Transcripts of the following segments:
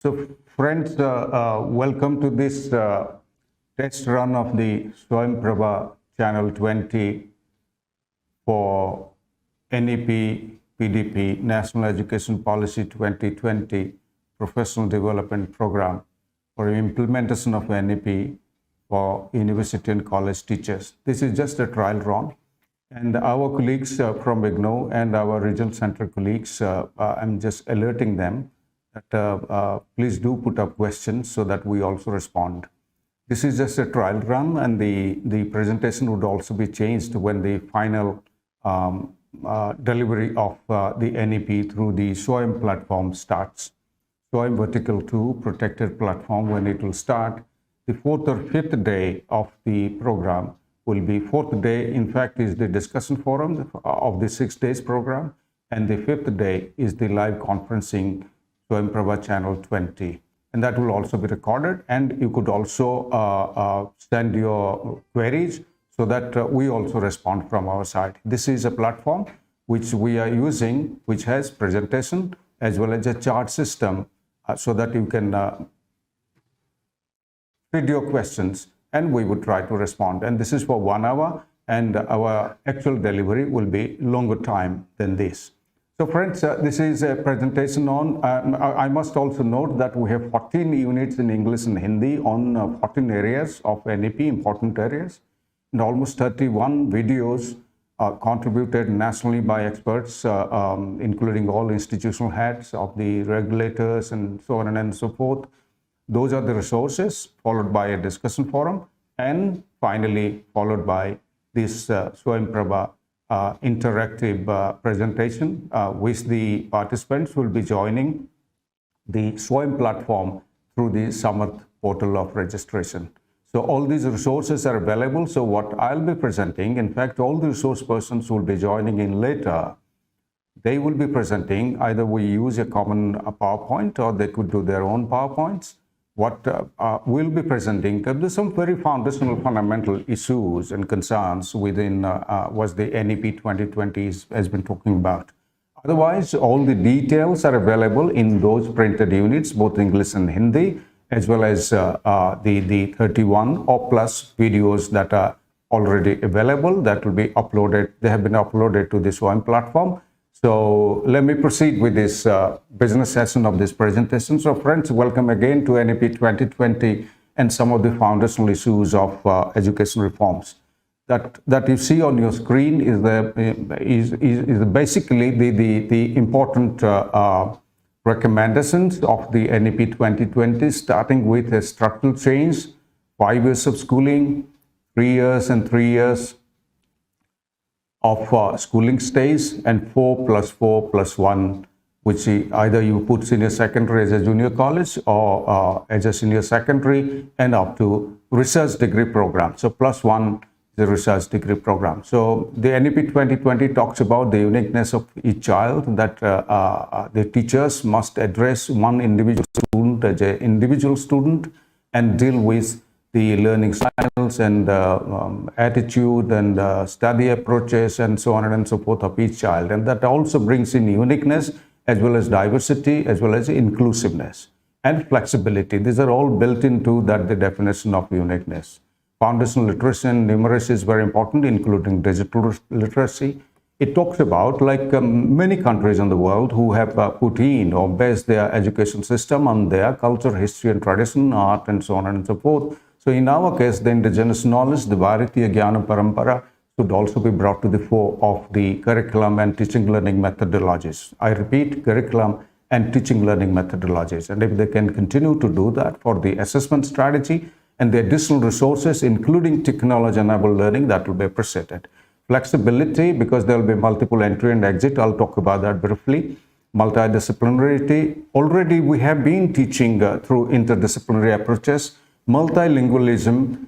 So, friends, welcome to this test run of the Swayam Prabha Channel 20 for NEP PDP National Education Policy 2020 Professional Development Program for implementation of NEP for university and college teachers. This is just a trial run. And our colleagues from IGNOU and our regional center colleagues, I'm just alerting them that please do put up questions so that we also respond. This is just a trial run, and the presentation would also be changed when the final delivery of the NEP through the Swayam platform starts. Swayam Vertical 2 protected platform, when it will start, the fourth or fifth day of the program will be fourth day, in fact, is the discussion forum of the 6 days program, and the fifth day is the live conferencing Swayam Prabha Channel 20. And that will also be recorded, and you could also send your queries so that we also respond from our side. This is a platform which we are using, which has presentation as well as a chart system so that you can feed your questions and we would try to respond. And this is for 1 hour, and our actual delivery will be longer time than this. So friends, this is a presentation on, I must also note that we have 14 units in English and Hindi on 14 areas of NEP, important areas, and almost 31 videos contributed nationally by experts, including all institutional heads of the regulators and so on and so forth. Those are the resources, followed by a discussion forum, and finally followed by this Swayam Prabha interactive presentation, which the participants will be joining the Swayam platform through the Samarth portal of registration. So all these resources are available. So what I'll be presenting, in fact, all the resource persons will be joining in later. They will be presenting, either we use a common PowerPoint or they could do their own PowerPoints. What we'll be presenting, there's some very foundational fundamental issues and concerns within what the NEP 2020 has been talking about. Otherwise, all the details are available in those printed units, both English and Hindi, as well as the 31 or plus videos that are already available that will be uploaded. They have been uploaded to this one platform. So let me proceed with this business session of this presentation. So friends, welcome again to NEP 2020 and some of the foundational issues of education reforms. That you see on your screen is basically the important recommendations of the NEP 2020, starting with a structural change, 5 years of schooling, 3 years and 3 years of schooling stays, and 4 + 4 + 1, which either you put senior secondary as a junior college or as a senior secondary, and up to research degree program. So +1 the research degree program. So the NEP 2020 talks about the uniqueness of each child, that the teachers must address one individual student as an individual student and deal with the learning styles and attitude and study approaches and so on and so forth of each child. And that also brings in uniqueness as well as diversity as well as inclusiveness and flexibility. These are all built into that, the definition of uniqueness. Foundational literacy and numeracy is very important, including digital literacy. It talks about, like many countries in the world who have put in or based their education system on their culture, history and tradition, art and so on and so forth. So in our case, the indigenous knowledge, the Bharatiya Jnana Parampara, should also be brought to the fore of the curriculum and teaching learning methodologies. I repeat, curriculum and teaching learning methodologies. And if they can continue to do that for the assessment strategy and the additional resources, including technology-enabled learning, that will be appreciated. Flexibility, because there will be multiple entry and exit. I'll talk about that briefly. Multidisciplinarity. Already we have been teaching through interdisciplinary approaches. Multilingualism,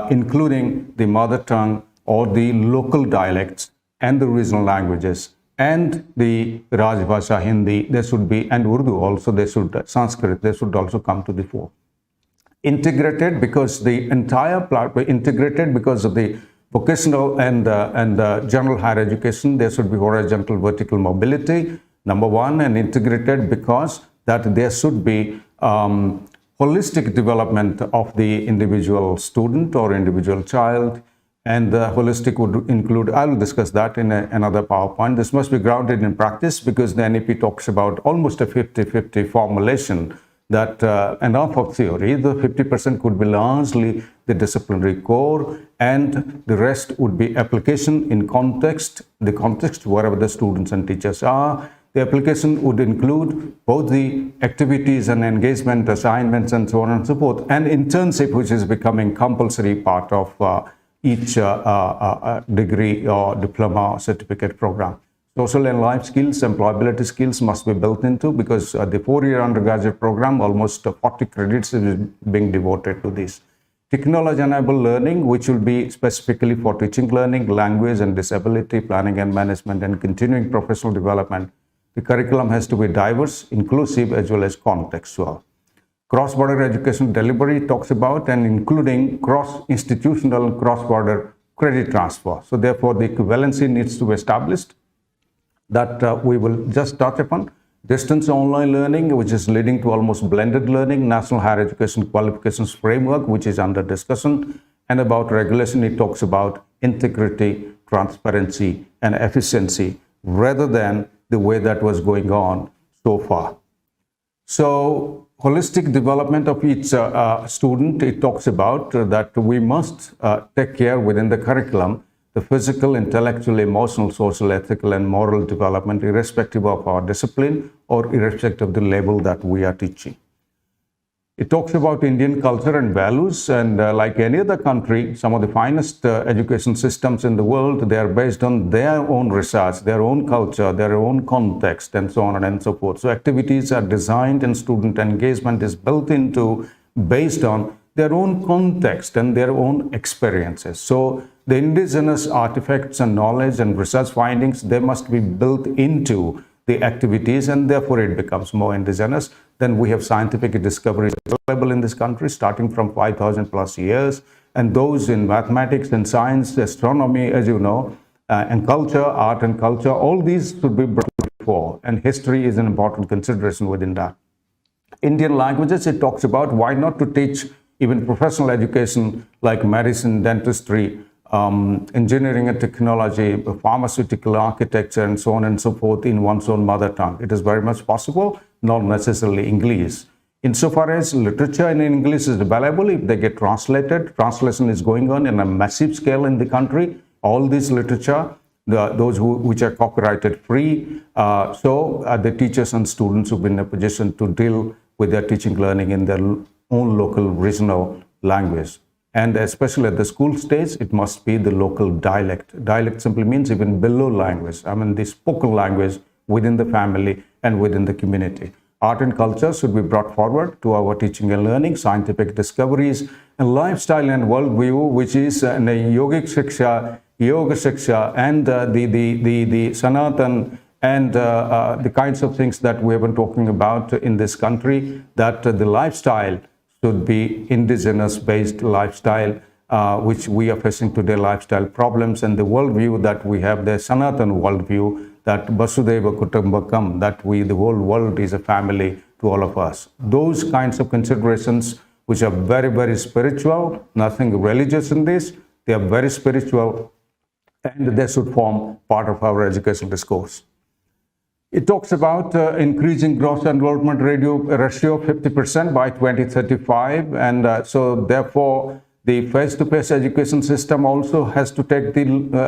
including the mother tongue or the local dialects and the regional languages, and the Rajbhasha Hindi, there should be, and Urdu also, they should, Sanskrit, they should also come to the fore. Integrated, because the entire integrated because of the vocational and general higher education, there should be horizontal vertical mobility, number one, and integrated because that there should be holistic development of the individual student or individual child. And the holistic would include, I will discuss that in another PowerPoint. This must be grounded in practice because the NEP talks about almost a 50-50 formulation, that enough of theory, the 50% could be largely the disciplinary core, and the rest would be application in context, the context wherever the students and teachers are. The application would include both the activities and engagement, assignments, and so on and so forth, and internship, which is becoming compulsory part of each degree or diploma or certificate program. Social and life skills, employability skills must be built into, because the 4-year undergraduate program, almost 40 credits is being devoted to this. Technology-enabled learning, which will be specifically for teaching learning, language and disability, planning and management, and continuing professional development. The curriculum has to be diverse, inclusive, as well as contextual. Cross-border education delivery talks about and including cross-institutional and cross-border credit transfer. So therefore, the equivalency needs to be established, that we will just touch upon. Distance online learning, which is leading to almost blended learning. National Higher Education Qualifications Framework, which is under discussion. And about regulation, it talks about integrity, transparency, and efficiency, rather than the way that was going on so far. So holistic development of each student, it talks about that we must take care within the curriculum, the physical, intellectual, emotional, social, ethical, and moral development, irrespective of our discipline or irrespective of the label that we are teaching. It talks about Indian culture and values, and like any other country, some of the finest education systems in the world, they are based on their own research, their own culture, their own context, and so on and so forth. So activities are designed and student engagement is built into based on their own context and their own experiences. So the indigenous artifacts and knowledge and research findings, they must be built into the activities, and therefore it becomes more indigenous. Then we have scientific discoveries available in this country starting from 5,000 plus years, and those in mathematics and science, astronomy, as you know, and culture, art and culture, all these should be brought before, and history is an important consideration within that. Indian languages, it talks about why not to teach even professional education like medicine, dentistry, engineering and technology, pharmaceutical architecture, and so on and so forth in one's own mother tongue. It is very much possible, not necessarily English. Insofar as literature in English is available, if they get translated, translation is going on in a massive scale in the country. All this literature, those which are copyrighted free, so the teachers and students will be in a position to deal with their teaching learning in their own local regional language. And especially at the school stage, it must be the local dialect. Dialect simply means even below language. I mean, the spoken language within the family and within the community. Art and culture should be brought forward to our teaching and learning, scientific discoveries, and lifestyle and worldview, which is the yogic shiksha, yoga shiksha, and the sanatan, and the kinds of things that we have been talking about in this country, that the lifestyle should be indigenous-based lifestyle, which we are facing today, lifestyle problems, and the worldview that we have, the Sanatan worldview, that Vasudeva Kutumbakam, that the whole world is a family to all of us. Those kinds of considerations, which are very, very spiritual, nothing religious in this, they are very spiritual, and they should form part of our educational discourse. It talks about increasing gross enrollment ratio 50% by 2035, and so therefore the face-to-face education system also has to take the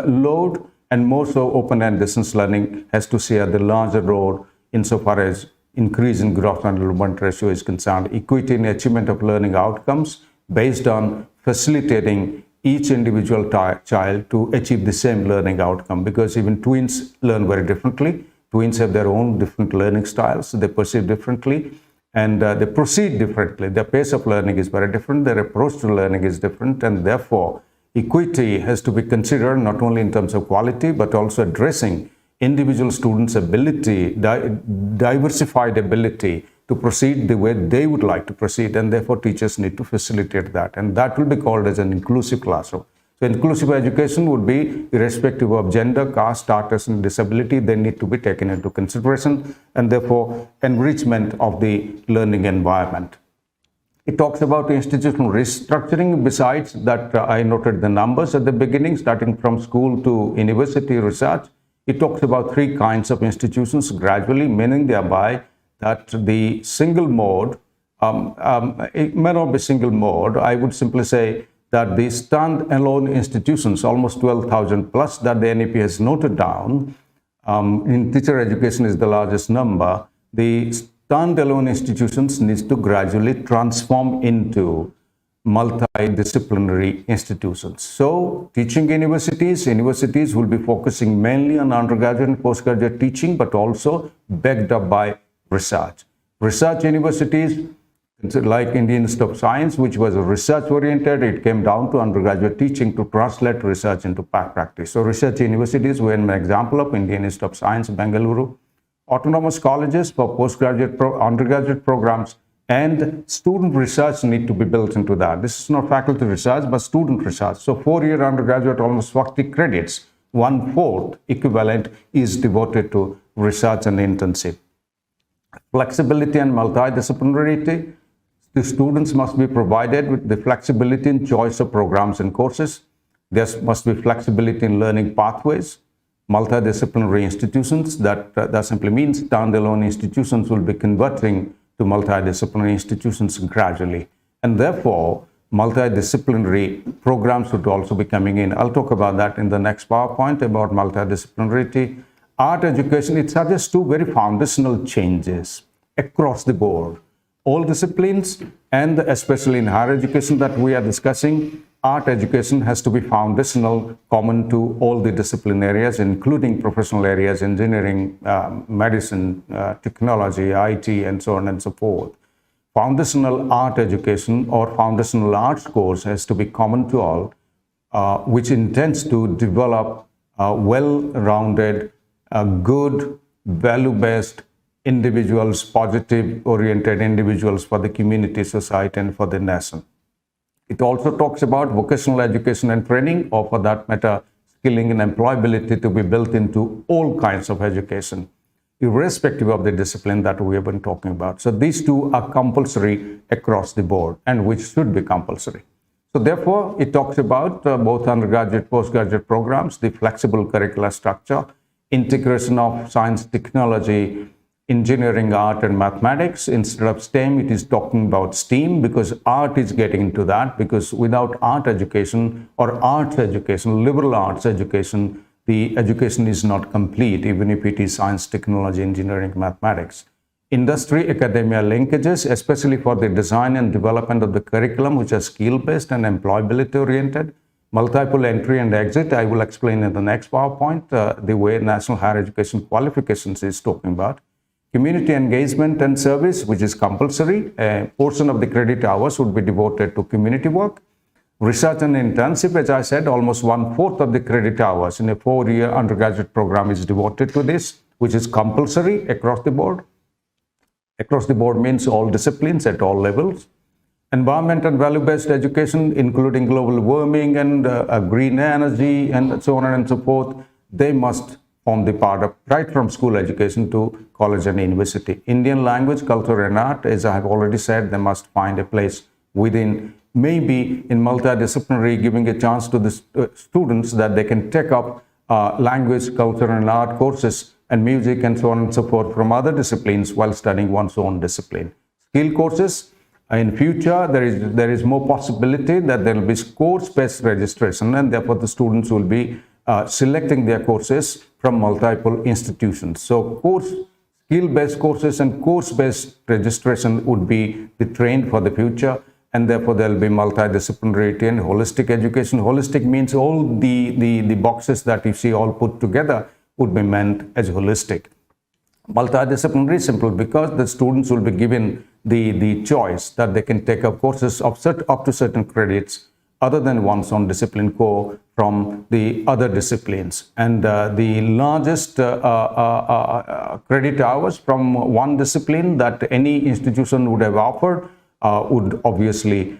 load, and more so open and distance learning has to share the larger role insofar as increasing gross enrollment ratio is concerned. Equity in achievement of learning outcomes based on facilitating each individual child to achieve the same learning outcome, because even twins learn very differently. Twins have their own different learning styles, they perceive differently, and they proceed differently. Their pace of learning is very different, their approach to learning is different, and therefore equity has to be considered not only in terms of quality, but also addressing individual students' ability, diversified ability to proceed the way they would like to proceed, and therefore teachers need to facilitate that, and that will be called as an inclusive classroom. So inclusive education would be irrespective of gender, caste, status, and disability. They need to be taken into consideration, and therefore enrichment of the learning environment. It talks about institutional restructuring. Besides that, I noted the numbers at the beginning, starting from school to university research. It talks about three kinds of institutions gradually, meaning thereby that the single mode, it may not be single mode. I would simply say that the stand-alone institutions, almost 12,000 plus that the NEP has noted down, in teacher education is the largest number. The stand-alone institutions needs to gradually transform into multidisciplinary institutions. So teaching universities will be focusing mainly on undergraduate and postgraduate teaching, but also backed up by research. Research universities, like Indian Institute of Science, which was research-oriented, it came down to undergraduate teaching to translate research into practice. So research universities were an example of Indian Institute of Science, Bengaluru. Autonomous colleges for postgraduate, undergraduate programs, and student research need to be built into that. This is not faculty research, but student research. So 4-year undergraduate, almost 40 credits, 1/4 equivalent is devoted to research and internship. Flexibility and multidisciplinarity. The students must be provided with the flexibility in choice of programs and courses. There must be flexibility in learning pathways. Multidisciplinary institutions, that simply means standalone institutions will be converting to multidisciplinary institutions gradually. And therefore, multidisciplinary programs would also be coming in. I'll talk about that in the next PowerPoint about multidisciplinarity. Art education, it suggests two very foundational changes across the board. All disciplines, and especially in higher education that we are discussing, art education has to be foundational, common to all the discipline areas, including professional areas, engineering, medicine, technology, IT, and so on and so forth. Foundational art education or foundational arts course has to be common to all, which intends to develop well-rounded, good, value-based individuals, positive-oriented individuals for the community, society, and for the nation. It also talks about vocational education and training, or for that matter, skilling and employability to be built into all kinds of education, irrespective of the discipline that we have been talking about. So these two are compulsory across the board, and which should be compulsory. So therefore, it talks about both undergraduate, postgraduate programs, the flexible curricular structure, integration of science, technology, engineering, art, and mathematics. Instead of STEM, it is talking about STEAM, because art is getting into that, because without art education or arts education, liberal arts education, the education is not complete, even if it is science, technology, engineering, mathematics. Industry academia linkages, especially for the design and development of the curriculum, which are skill-based and employability oriented. Multiple entry and exit, I will explain in the next PowerPoint, the way National Higher Education Qualifications is talking about. Community engagement and service, which is compulsory. A portion of the credit hours would be devoted to community work. Research and internship, as I said, almost 1/4 of the credit hours in a 4-year undergraduate program is devoted to this, which is compulsory across the board. Across the board means all disciplines at all levels. Environment and value-based education, including global warming and green energy and so on and so forth, they must form the part of right from school education to college and university. Indian language, culture, and art, as I have already said, they must find a place within, maybe in multidisciplinary, giving a chance to the students that they can take up language, culture, and art courses and music and so on and so forth from other disciplines while studying one's own discipline. Skill courses, in future, there is more possibility that there will be course-based registration, and therefore the students will be selecting their courses from multiple institutions. So skill-based courses and course-based registration would be the trend for the future, and therefore there will be multidisciplinarity and holistic education. Holistic means all the boxes that you see all put together would be meant as holistic. Multidisciplinary, simple because the students will be given the choice that they can take up courses of up to certain credits other than one's own discipline core from the other disciplines. And the largest credit hours from one discipline that any institution would have offered would obviously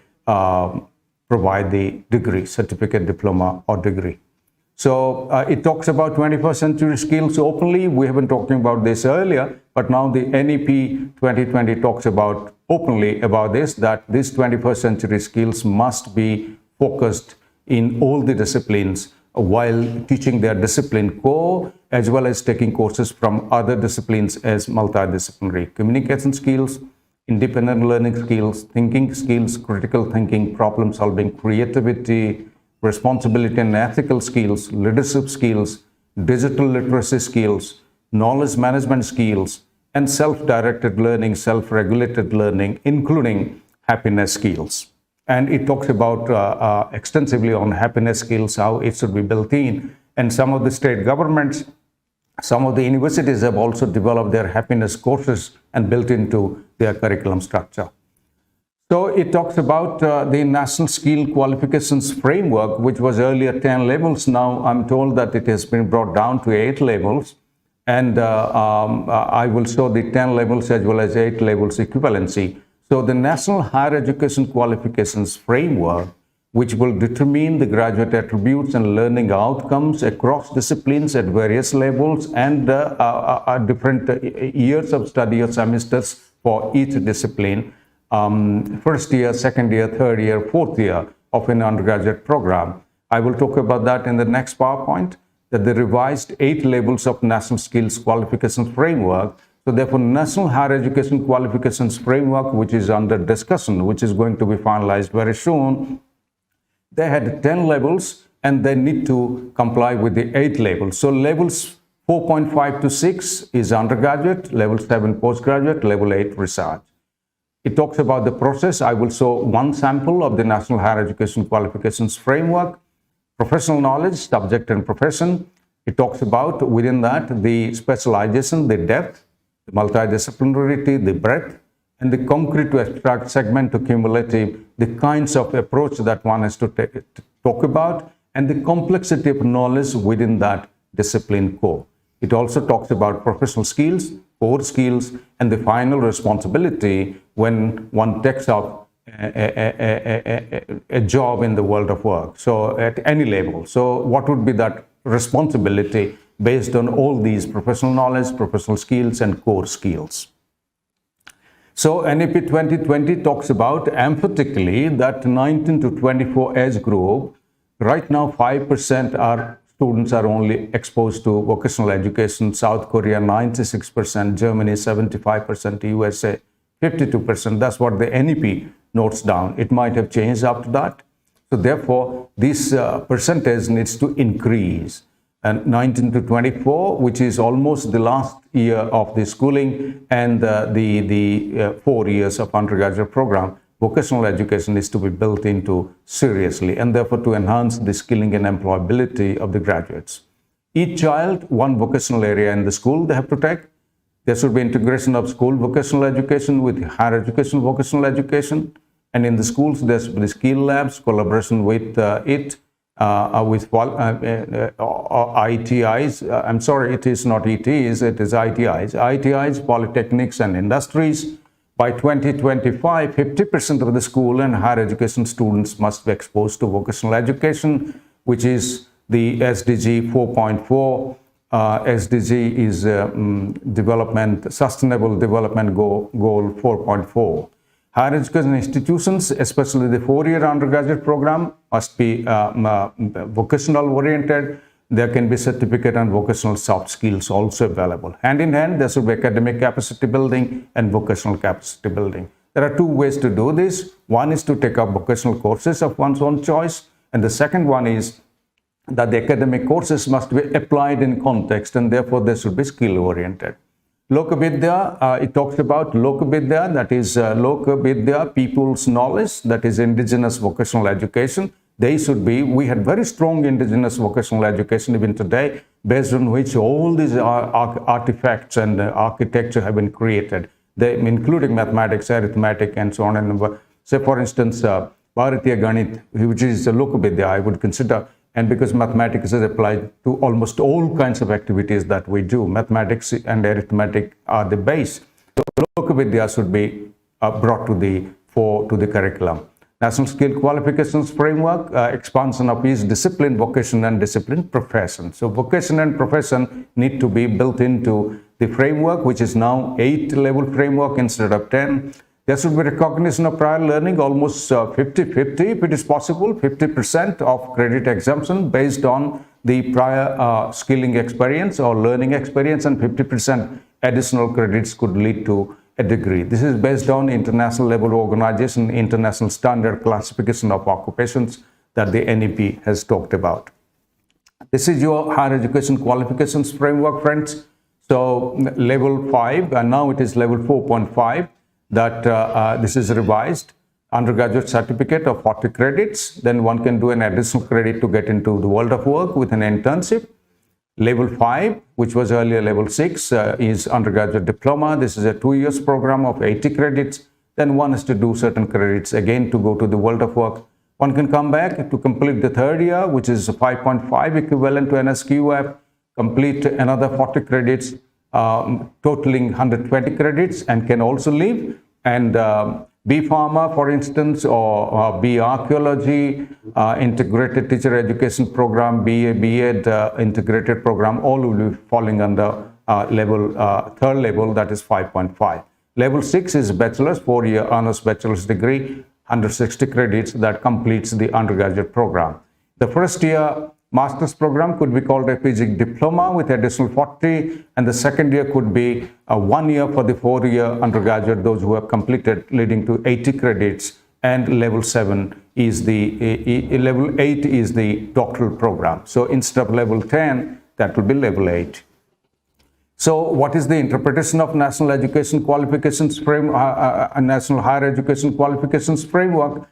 provide the degree, certificate, diploma, or degree. So it talks about 21st century skills openly. We have been talking about this earlier, but now the NEP 2020 talks about openly about this, that these 21st century skills must be focused in all the disciplines while teaching their discipline core, as well as taking courses from other disciplines as multidisciplinary communication skills, independent learning skills, thinking skills, critical thinking, problem solving, creativity, responsibility and ethical skills, leadership skills, digital literacy skills, knowledge management skills, and self-directed learning, self-regulated learning, including happiness skills. And it talks about extensively on happiness skills, how it should be built in. And some of the state governments, some of the universities have also developed their happiness courses and built into their curriculum structure. So it talks about the National Skill Qualifications Framework, which was earlier 10 levels. Now I'm told that it has been brought down to 8 levels. And I will show the 10 levels as well as 8 levels equivalency. So the National Higher Education Qualifications Framework, which will determine the graduate attributes and learning outcomes across disciplines at various levels and different years of study or semesters for each discipline. First year, second year, third year, fourth year of an undergraduate program. I will talk about that in the next PowerPoint, that the revised 8 levels of National Skills Qualifications Framework. So therefore, National Higher Education Qualifications Framework, which is under discussion, which is going to be finalized very soon, they had 10 levels and they need to comply with the 8 levels. So levels 4.5 to 6 is undergraduate, level 7 postgraduate, level 8 research. It talks about the process. I will show one sample of the National Higher Education Qualifications Framework. Professional knowledge, subject and profession. It talks about within that the specialization, the depth, the multidisciplinarity, the breadth, and the concrete to abstract, segment to cumulative, the kinds of approach that one has to talk about, and the complexity of knowledge within that discipline core. It also talks about professional skills, core skills, and the final responsibility when one takes up a job in the world of work. So at any level. So what would be that responsibility based on all these professional knowledge, professional skills, and core skills? So NEP 2020 talks about emphatically that 19 to 24 age group, right now 5% students are only exposed to vocational education. South Korea 96%, Germany 75%, USA 52%. That's what the NEP notes down. It might have changed after that. So therefore, this percentage needs to increase. And 19 to 24, which is almost the last year of the schooling and the 4 years of undergraduate program, vocational education is to be built into seriously, and therefore to enhance the skilling and employability of the graduates. Each child, one vocational area in the school they have to take. There should be integration of school vocational education with higher education vocational education. And in the schools, there should be skill labs, collaboration with ITIs. I'm sorry, it is not ETs, it is ITIs. ITIs, polytechnics and industries. By 2025, 50% of the school and higher education students must be exposed to vocational education, which is the SDG 4.4. SDG is Sustainable Development Goal 4.4. Higher education institutions, especially the 4-year undergraduate program, must be vocational oriented. There can be certificate and vocational soft skills also available. Hand in hand, there should be academic capacity building and vocational capacity building. There are 2 ways to do this. One is to take up vocational courses of one's own choice. And the second one is that the academic courses must be applied in context, and therefore they should be skill oriented. Lokavidya, it talks about Lokavidya, that is Lokavidya, people's knowledge, that is indigenous vocational education. They should be, we had very strong indigenous vocational education even today, based on which all these artifacts and architecture have been created, including mathematics, arithmetic, and so on. And say, for instance, Bharatiya Ganit, which is Lokavidya, I would consider. And because mathematics is applied to almost all kinds of activities that we do, mathematics and arithmetic are the base. So Lokavidya should be brought to the curriculum. National Skill Qualifications Framework, expansion of each discipline, vocation and discipline, profession. So vocation and profession need to be built into the framework, which is now 8-level framework instead of 10. There should be recognition of prior learning, almost 50-50 if it is possible, 50% of credit exemption based on the prior skilling experience or learning experience, and 50% additional credits could lead to a degree. This is based on international level organization, international standard classification of occupations that the NEP has talked about. This is your higher education qualifications framework, friends. So level 5, and now it is level 4.5, that this is revised. Undergraduate certificate of 40 credits, then one can do an additional credit to get into the world of work with an internship. Level 5, which was earlier level 6, is undergraduate diploma. This is a 2-year program of 80 credits. Then one has to do certain credits again to go to the world of work. One can come back to complete the 3rd year, which is 5.5 equivalent to NSQF, complete another 40 credits, totaling 120 credits, and can also leave and be pharma, for instance, or be archaeology, integrated teacher education program, BA, B.Ed integrated program, all will be falling under level 3rd level, that is 5.5. Level 6 is bachelor's, 4-year honors bachelor's degree, 160 credits that completes the undergraduate program. The first year master's program could be called a PG diploma with additional 40, and the second year could be 1 year for the 4-year undergraduate, those who have completed, leading to 80 credits, and level 7 is level 8 is the doctoral program. So instead of level 10, that will be level 8. So what is the interpretation of National Education Qualifications National Higher Education Qualifications Framework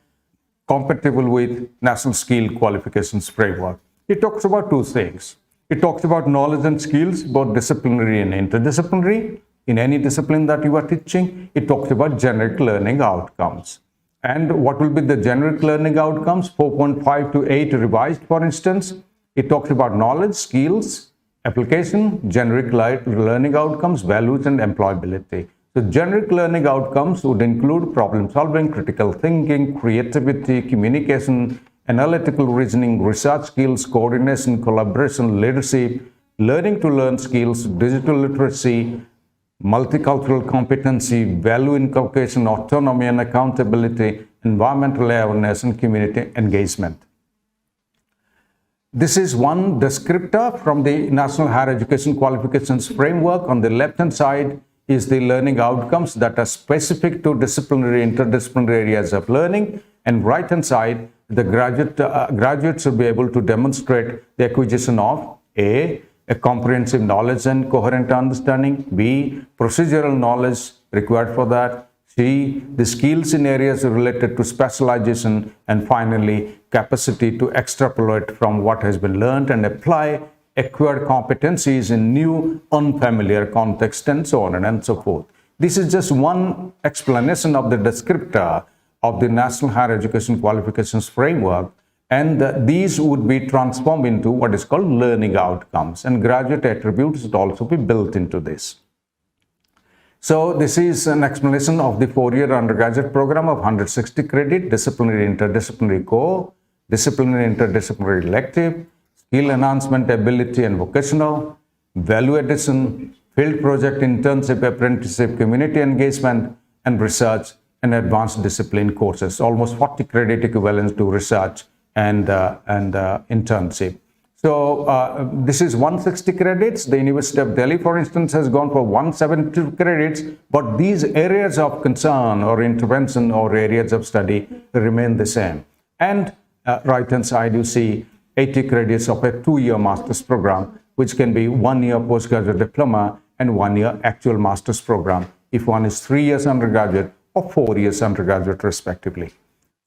compatible with National Skill Qualifications Framework? It talks about 2 things. It talks about knowledge and skills, both disciplinary and interdisciplinary. In any discipline that you are teaching, it talks about generic learning outcomes. And what will be the generic learning outcomes? 4.5 to 8 revised, for instance. It talks about knowledge, skills, application, generic learning outcomes, values, and employability. So generic learning outcomes would include problem solving, critical thinking, creativity, communication, analytical reasoning, research skills, coordination, collaboration, leadership, learning to learn skills, digital literacy, multicultural competency, value inculcation, autonomy and accountability, environmental awareness, and community engagement. This is one descriptor from the National Higher Education Qualifications Framework. On the left-hand side is the learning outcomes that are specific to disciplinary, interdisciplinary areas of learning, and right-hand side, the graduates should be able to demonstrate the acquisition of A, comprehensive knowledge and coherent understanding, B, procedural knowledge required for that, C, the skills in areas related to specialization, and finally, capacity to extrapolate from what has been learned and apply acquired competencies in new, unfamiliar context, and so on and so forth. This is just one explanation of the descriptor of the National Higher Education Qualifications Framework, and these would be transformed into what is called learning outcomes, and graduate attributes would also be built into this. So this is an explanation of the 4-year undergraduate program of 160 credit, disciplinary interdisciplinary core, disciplinary interdisciplinary elective, skill enhancement, ability and vocational, value addition, field project, internship, apprenticeship, community engagement, and research and advanced discipline courses, almost 40 credit equivalents to research and internship. So this is 160 credits. The University of Delhi, for instance, has gone for 172 credits, but these areas of concern or intervention or areas of study remain the same. And right-hand side, you see 80 credits of a 2-year master's program, which can be 1-year postgraduate diploma and 1-year actual master's program if one is 3 years undergraduate or 4 years undergraduate respectively.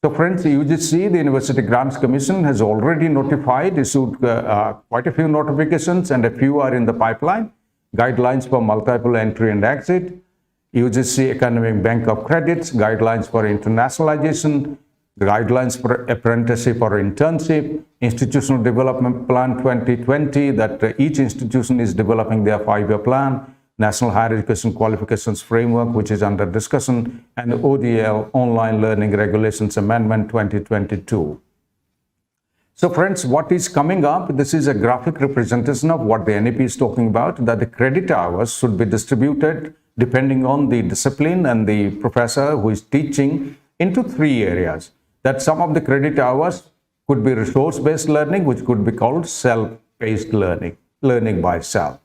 So friends, UGC, the University Grants Commission, has already notified, issued quite a few notifications, and a few are in the pipeline. Guidelines for multiple entry and exit, UGC Academic Bank of Credits, guidelines for internationalization, guidelines for apprenticeship or internship, Institutional Development Plan 2020, that each institution is developing their 5-year plan, National Higher Education Qualifications Framework, which is under discussion, and ODL, Online Learning Regulations Amendment 2022. So friends, what is coming up? This is a graphic representation of what the NEP is talking about, that the credit hours should be distributed depending on the discipline and the professor who is teaching into 3 areas. That some of the credit hours could be resource-based learning, which could be called self-paced learning, learning by self.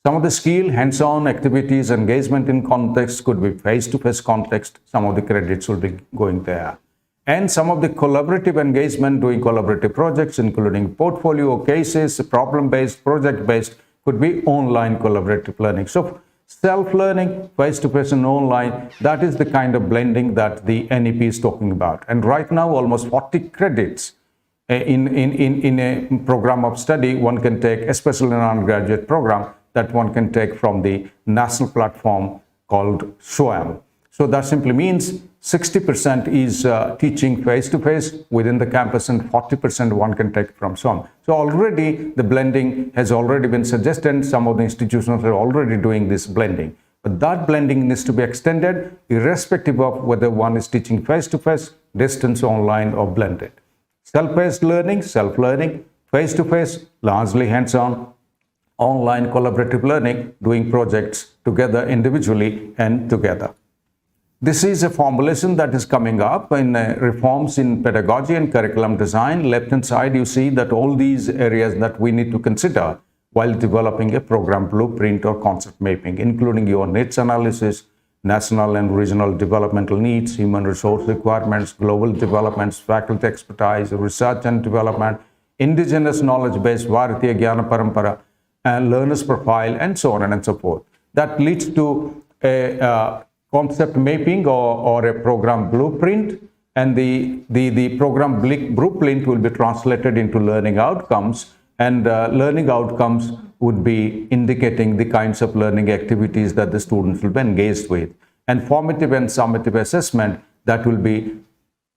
Some of the skill, hands-on activities, engagement in context could be face-to-face context. Some of the credits will be going there. And some of the collaborative engagement, doing collaborative projects, including portfolio cases, problem-based, project-based, could be online collaborative learning. So self-learning, face-to-face and online, that is the kind of blending that the NEP is talking about. And right now, almost 40 credits in a program of study one can take, especially in an undergraduate program, that one can take from the national platform called SWAM. So that simply means 60% is teaching face-to-face within the campus and 40% one can take from SWAM. So already the blending has already been suggested. Some of the institutions are already doing this blending. But that blending needs to be extended irrespective of whether one is teaching face-to-face, distance, online, or blended. Self-paced learning, self-learning, face-to-face, largely hands-on, online collaborative learning, doing projects together individually and together. This is a formulation that is coming up in reforms in pedagogy and curriculum design. Left-hand side, you see that all these areas that we need to consider while developing a program blueprint or concept mapping, including your needs analysis, national and regional developmental needs, human resource requirements, global developments, faculty expertise, research and development, indigenous knowledge-based Bharatiya Jnana Parampara, and learner's profile, and so on and so forth. That leads to a concept mapping or a program blueprint, and the program blueprint will be translated into learning outcomes, and learning outcomes would be indicating the kinds of learning activities that the students will be engaged with, and formative and summative assessment that will be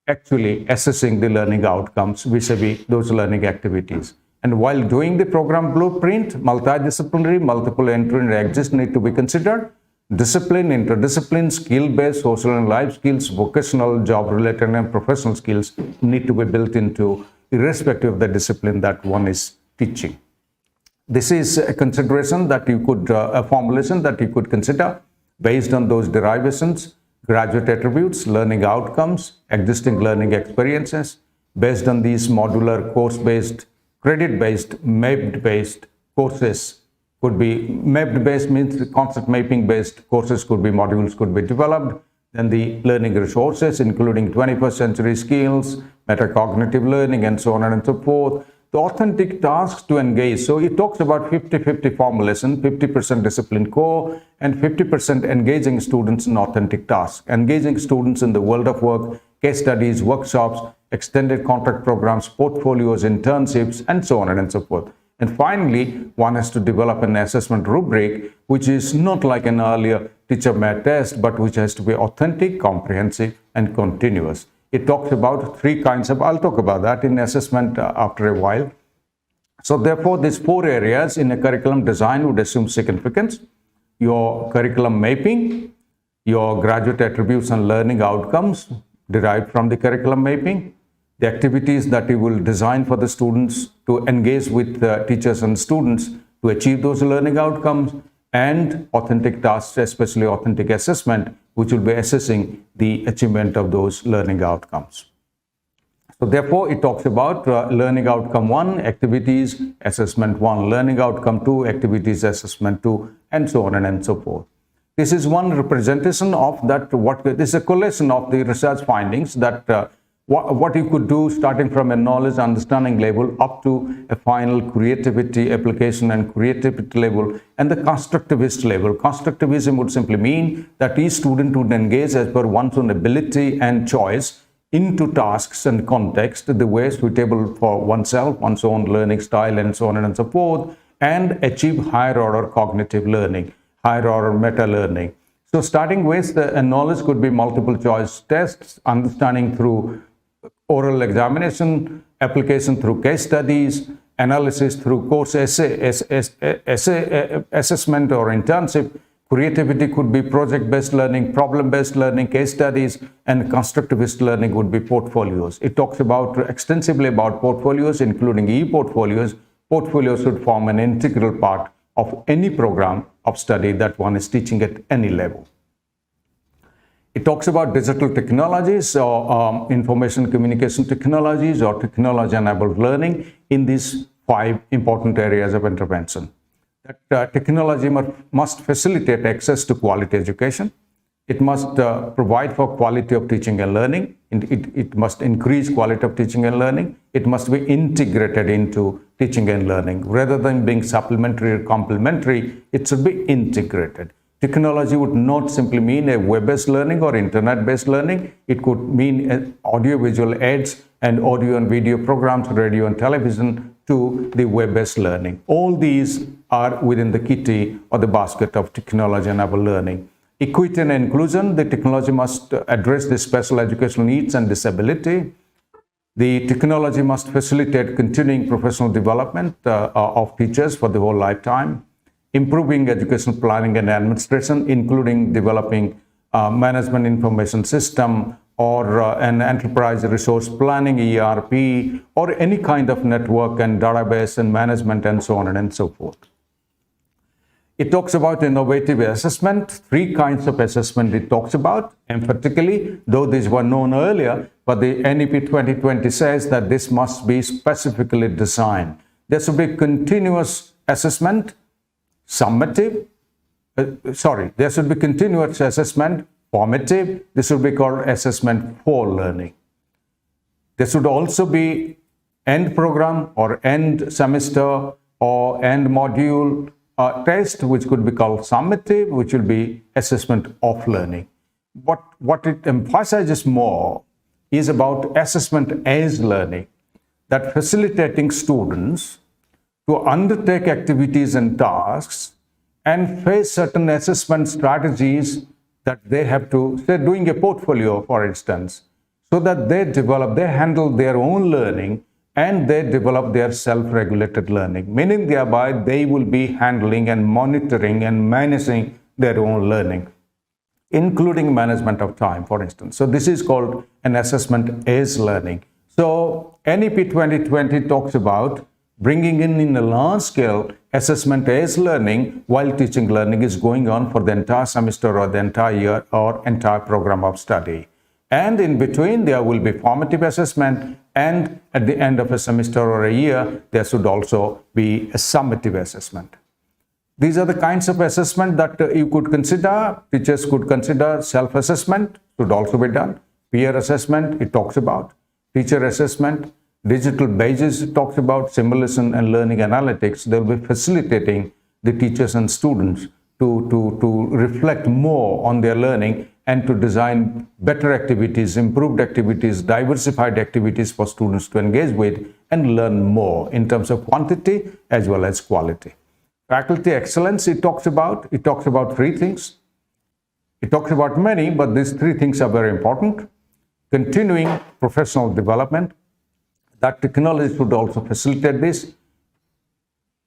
actually assessing the learning outcomes vis-a-vis those learning activities. And while doing the program blueprint, multidisciplinary, multiple entry and exits need to be considered. Discipline, interdiscipline, skill-based, social and life skills, vocational, job-related and professional skills need to be built into, irrespective of the discipline that one is teaching. This is a consideration that you could, a formulation that you could consider based on those derivations, graduate attributes, learning outcomes, existing learning experiences. Based on these modular course-based, credit-based, mapped-based courses could be, mapped-based means concept mapping-based courses could be, modules could be developed. Then the learning resources, including 21st century skills, metacognitive learning, and so on and so forth. The authentic tasks to engage. So it talks about 50-50 formulation, 50% discipline core and 50% engaging students in authentic tasks. Engaging students in the world of work, case studies, workshops, extended contract programs, portfolios, internships, and so on and so forth. And finally, one has to develop an assessment rubric, which is not like an earlier teacher-made test, but which has to be authentic, comprehensive, and continuous. It talks about 3 kinds of, I'll talk about that in assessment after a while. So therefore, these 4 areas in a curriculum design would assume significance. Your curriculum mapping, your graduate attributes and learning outcomes derived from the curriculum mapping, the activities that you will design for the students to engage with teachers and students to achieve those learning outcomes, and authentic tasks, especially authentic assessment, which will be assessing the achievement of those learning outcomes. So therefore, it talks about learning outcome 1, activities, assessment 1, learning outcome 2, activities, assessment 2, and so on and so forth. This is one representation of that, this is a collation of the research findings that what you could do starting from a knowledge understanding level up to a final creativity application and creativity level and the constructivist level. Constructivism would simply mean that each student would engage as per one's own ability and choice into tasks and context, the way suitable for oneself, one's own learning style, and so on and so forth, and achieve higher order cognitive learning, higher order meta learning. So starting with the knowledge could be multiple choice tests, understanding through oral examination, application through case studies, analysis through course essay assessment or internship, Creativity could be project-based learning, problem-based learning, case studies, and constructivist learning would be portfolios. It talks extensively about portfolios, including e-portfolios. Portfolios should form an integral part of any program of study that one is teaching at any level. It talks about digital technologies or information communication technologies or technology-enabled learning in these 5 important areas of intervention. That technology must facilitate access to quality education. It must provide for quality of teaching and learning. It must increase quality of teaching and learning. It must be integrated into teaching and learning. Rather than being supplementary or complementary, it should be integrated. Technology would not simply mean a web-based learning or internet-based learning. It could mean audio-visual aids and audio and video programs, radio and television to the web-based learning. All these are within the kitty or the basket of technology-enabled learning. Equity and inclusion, the technology must address the special educational needs and disability. The technology must facilitate continuing professional development of teachers for the whole lifetime. Improving educational planning and administration, including developing management information system or an enterprise resource planning, ERP, or any kind of network and database and management and so on and so forth. It talks about innovative assessment, 3 kinds of assessment it talks about, emphatically, though these were known earlier, but the NEP 2020 says that this must be specifically designed. There should be continuous assessment, there should be continuous assessment, formative. This should be called assessment for learning. There should also be end program or end semester or end module test, which could be called summative, which will be assessment of learning. What it emphasizes more is about assessment as learning, that facilitating students to undertake activities and tasks and face certain assessment strategies that they have to, say, doing a portfolio, for instance, so that they handle their own learning and they develop their self-regulated learning, meaning thereby they will be handling and monitoring and managing their own learning, including management of time, for instance. So this is called an assessment as learning. So NEP 2020 talks about bringing in a large scale assessment as learning while teaching learning is going on for the entire semester or the entire year or entire program of study. And in between, there will be formative assessment, and at the end of a semester or a year, there should also be a summative assessment. These are the kinds of assessment that you could consider. Teachers could consider self-assessment, should also be done. Peer assessment, it talks about. Teacher assessment, digital badges, it talks about. Simulation and learning analytics, they'll be facilitating the teachers and students to reflect more on their learning and to design better activities, improved activities, diversified activities for students to engage with and learn more in terms of quantity as well as quality. Faculty excellence, it talks about 3 things. It talks about many, but these 3 things are very important. Continuing professional development, that technology should also facilitate this.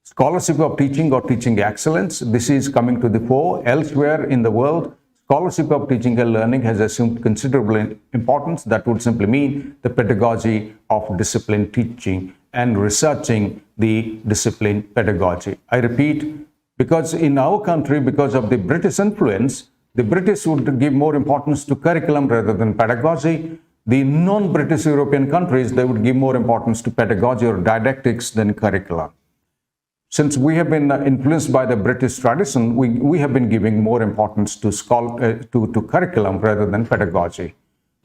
Scholarship of teaching or teaching excellence, this is coming to the fore. Elsewhere in the world, scholarship of teaching and learning has assumed considerable importance. That would simply mean the pedagogy of disciplined teaching and researching the discipline pedagogy. I repeat, because in our country, because of the British influence, the British would give more importance to curriculum rather than pedagogy. The non-British European countries, they would give more importance to pedagogy or didactics than curriculum. Since we have been influenced by the British tradition, we have been giving more importance to curriculum rather than pedagogy.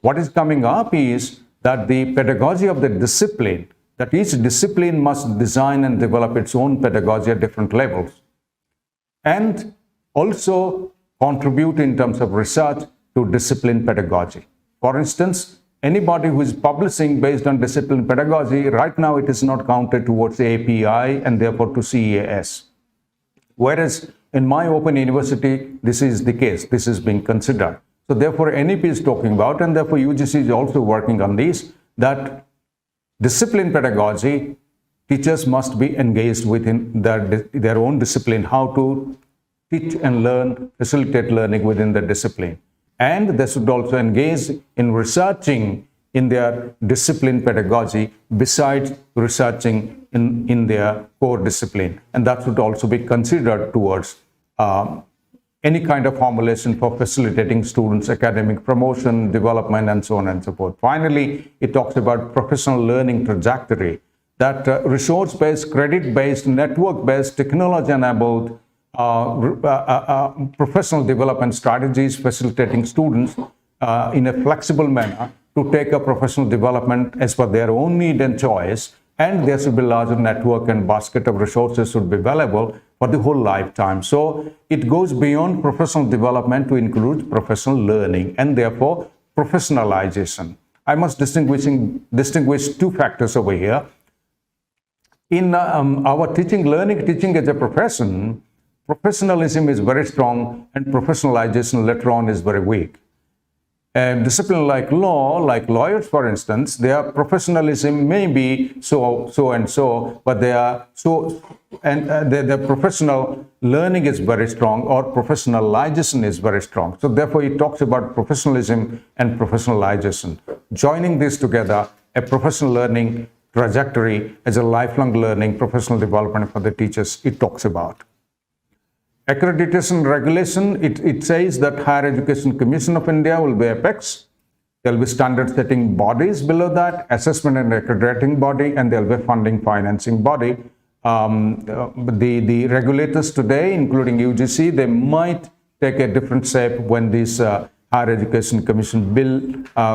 What is coming up is that the pedagogy of the discipline, that each discipline must design and develop its own pedagogy at different levels, and also contribute in terms of research to discipline pedagogy. For instance, anybody who is publishing based on discipline pedagogy, right now it is not counted towards the API and therefore to CEAS. Whereas in my open university, this is the case, this is being considered. So therefore NEP is talking about, and therefore UGC is also working on this, that discipline pedagogy, teachers must be engaged within their own discipline, how to teach and learn, facilitate learning within the discipline. And they should also engage in researching in their discipline pedagogy besides researching in their core discipline. And that should also be considered towards any kind of formulation for facilitating students' academic promotion, development, and so on and so forth. Finally, it talks about professional learning trajectory, that resource-based, credit-based, network-based, technology-enabled professional development strategies facilitating students in a flexible manner to take up professional development as per their own need and choice, and there should be larger network and basket of resources should be available for the whole lifetime. So it goes beyond professional development to include professional learning and therefore professionalization. I must distinguish two factors over here. In our learning teaching as a profession, professionalism is very strong and professionalization later on is very weak. And discipline like law, like lawyers, for instance, their professionalism may be so and so, but they are so, and their professional learning is very strong, or professionalization is very strong. So therefore, it talks about professionalism and professionalization. Joining this together, a professional learning trajectory as a lifelong learning, professional development for the teachers, it talks about. Accreditation regulation, it says that Higher Education Commission of India will be apex. There will be standard setting bodies below that, assessment and accrediting body, and there will be funding financing body. The regulators today, including UGC, they might take a different shape when this Higher Education Commission bill,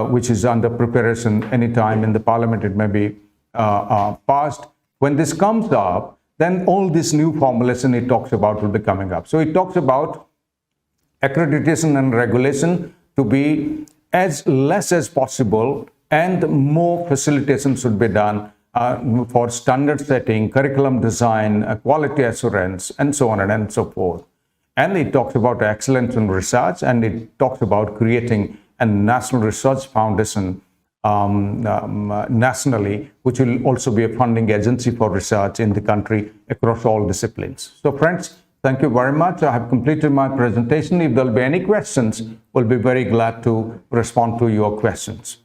which is under preparation anytime in the Parliament, it may be passed. When this comes up, then all this new formulation it talks about will be coming up. So it talks about accreditation and regulation to be as less as possible, and more facilitation should be done for standard setting, curriculum design, quality assurance, and so on and so forth. And it talks about excellence in research, and it talks about creating a national research foundation nationally, which will also be a funding agency for research in the country across all disciplines. So friends, thank you very much. I have completed my presentation. If there will be any questions, we'll be very glad to respond to your questions.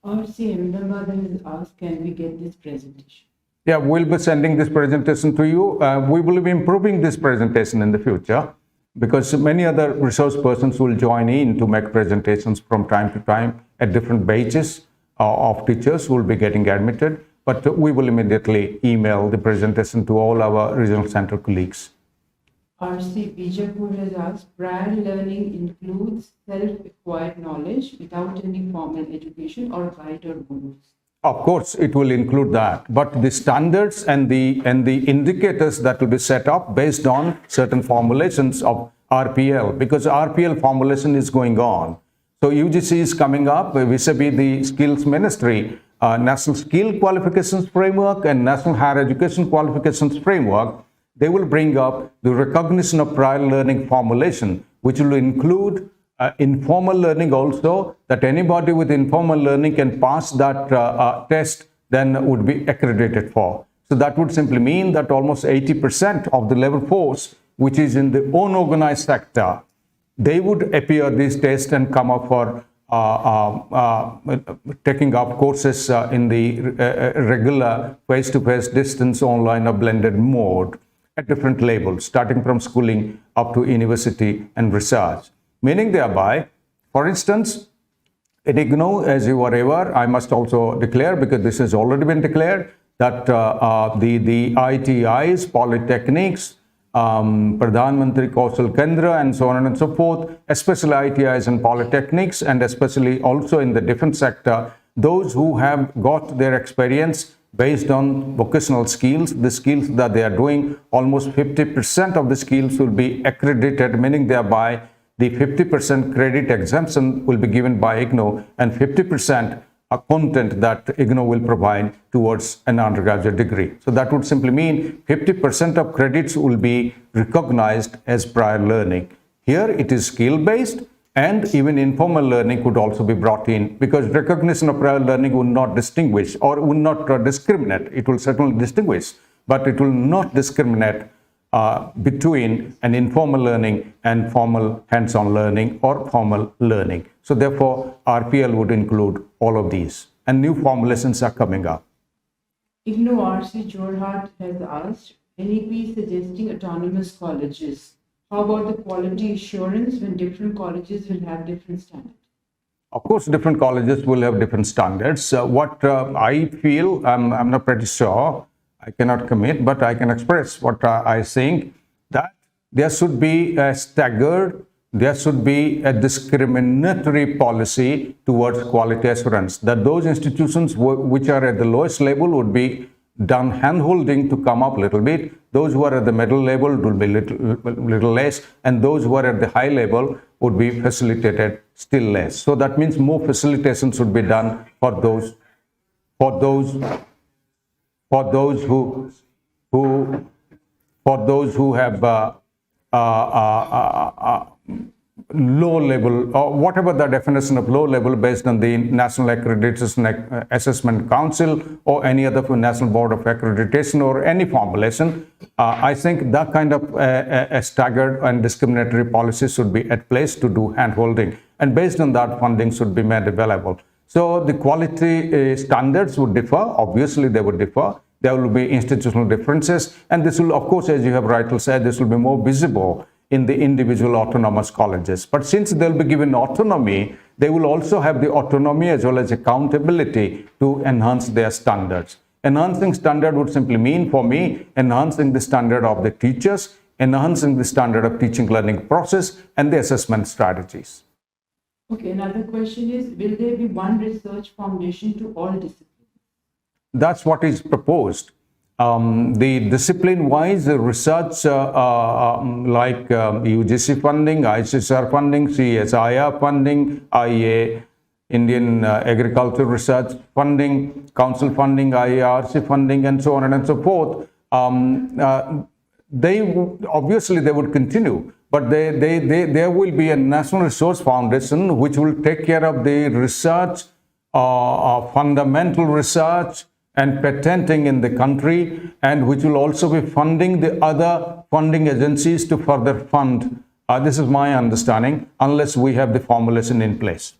RC Ahmedabad has asked, can we get this presentation? Yeah, we'll be sending this presentation to you. We will be improving this presentation in the future, because many other resource persons will join in to make presentations from time to time at different batches of teachers who will be getting admitted. But we will immediately email the presentation to all our regional center colleagues. RC Bijapur has asked, prior learning includes self-acquired knowledge without any formal education or guide or gurus. Of course, it will include that, but the standards and the indicators that will be set up based on certain formulations of RPL, because RPL formulation is going on. So UGC is coming up vis-a-vis the Skills Ministry, National Skill Qualifications Framework and National Higher Education Qualifications Framework. They will bring up the recognition of prior learning formulation, which will include informal learning also, that anybody with informal learning can pass that test, then would be accredited for. So that would simply mean that almost 80% of the level force, which is in the unorganized sector, they would appear these tests and come up for taking up courses in the regular face-to-face, distance, online or blended mode at different levels, starting from schooling up to university and research. Meaning thereby, for instance, at IGNOU, as you are aware, I must also declare, because this has already been declared, that the ITIs, polytechnics, Pradhan Mantri Kaushal Kendra, and so on and so forth, especially ITIs and polytechnics, and especially also in the defense sector, those who have got their experience based on vocational skills, the skills that they are doing, almost 50% of the skills will be accredited, meaning thereby the 50% credit exemption will be given by IGNOU, and 50% content that IGNOU will provide towards an undergraduate degree. So that would simply mean 50% of credits will be recognized as prior learning. Here it is skill-based, and even informal learning could also be brought in, because recognition of prior learning would not distinguish or would not discriminate. It will certainly distinguish but it will not discriminate between an informal learning and formal hands-on learning or formal learning. So therefore, RPL would include all of these, and new formulations are coming up. IGNOU RC Jorhat has asked, NEP suggesting autonomous colleges. How about the quality assurance when different colleges will have different standards? Of course, different colleges will have different standards. What I feel, I'm not pretty sure, I cannot commit, but I can express what I think, that there should be a staggered, there should be a discriminatory policy towards quality assurance, that those institutions which are at the lowest level would be done hand-holding to come up a little bit. Those who are at the middle level will be little less, and those who are at the high level would be facilitated still less. So that means more facilitation should be done for those who have low level, or whatever the definition of low level based on the National Accreditation Assessment Council or any other National Board of Accreditation or any formulation. I think that kind of a staggered and discriminatory policy should be at place to do hand-holding, and based on that, funding should be made available. So the quality standards would differ. Obviously, they would differ. There will be institutional differences, and this will, of course, as you have rightly said, this will be more visible in the individual autonomous colleges. But since they'll be given autonomy, they will also have the autonomy as well as accountability to enhance their standards. Enhancing standard would simply mean, for me, enhancing the standard of the teachers, enhancing the standard of teaching learning process and the assessment strategies. Okay, another question is, will there be one research foundation to all disciplines? That's what is proposed. The discipline-wise research like UGC funding, ICSR funding, CSIR funding, IEA, Indian Agriculture Research funding, Council funding, IARC funding, and so on and so forth. Obviously they would continue, but there will be a National Resource Foundation which will take care of the research, fundamental research, and patenting in the country, and which will also be funding the other funding agencies to further fund. This is my understanding, unless we have the formulation in place.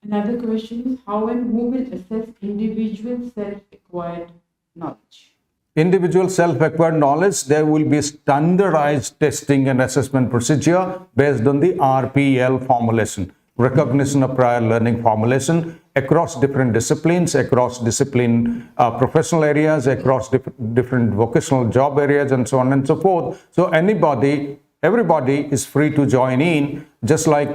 Another question is, how and who will assess individual self-acquired knowledge? Individual self-acquired knowledge, there will be standardized testing and assessment procedure based on the RPL formulation, recognition of prior learning formulation, across different disciplines, across discipline professional areas, across different vocational job areas, and so on and so forth. So everybody is free to join in, just like